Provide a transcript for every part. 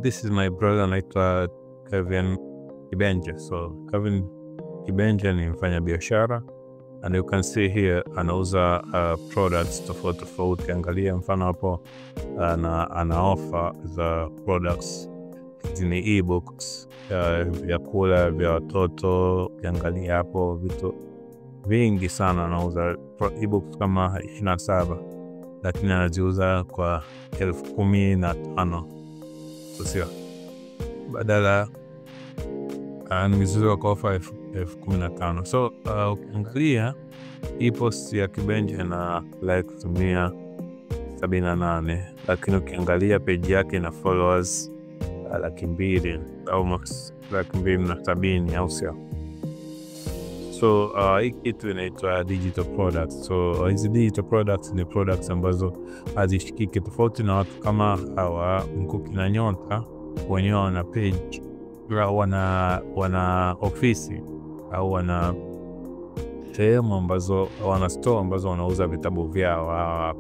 this is my brother anaitwa Kevin Kibenje. So Kevin Kibenje ni mfanya biashara, and you can see here anauza products tofauti. Angalia mfano hapo ana offer za products ni ebooks, vyakula vya watoto. Angalia hapo vitu vingi sana anauza ebooks kama 27, lakini anaziuza kwa 15,000. Sio badala nimeziuza kwa offer 15,000. So ukiangalia hii post ya Kibenje na likes 178, lakini ukiangalia page yake na followers 200,000, almost 270,000, au sio? So hii kitu inaitwa digital products. So hizi digital products ni products ambazo hazishikiki, tofauti na watu kama hawa Mkuki na Nyota. Wenyewe wana page, wana ofisi au wana sehemu ambazo wana store ambazo wanauza vitabu vyao.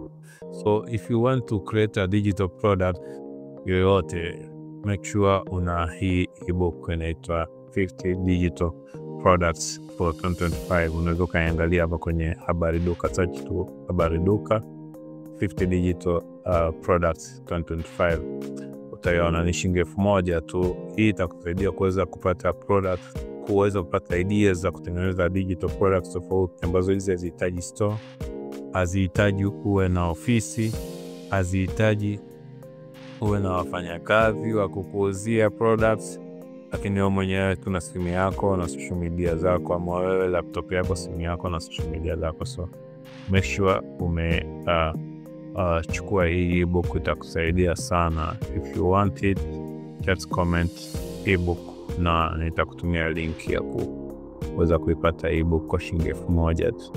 So if you want to create a digital product yoyote, make sure una hii ebook inaitwa 50 Digital Products for 2025. Unaweza kaangalia hapa kwenye Habari Duka, search tu Habari Duka 50 Digital Products 2025. Utaiona ni shilingi 1,000 tu. Hii itakusaidia kuweza kupata product, kuweza kupata ideas za kutengeneza digital products tofauti ambazo hizi hazihitaji store, hazihitaji uwe na ofisi, hazihitaji uwe na wafanyakazi wa kukuuzia products, lakini wewe mwenyewe tu na simu yako na social media zako, ama wewe laptop yako, simu yako na social media zako. So make sure chukua hii ebook, itakusaidia sana. If you want it, just comment ebook na nitakutumia link ya kuweza kuipata ebook kwa shilingi 1,000 tu.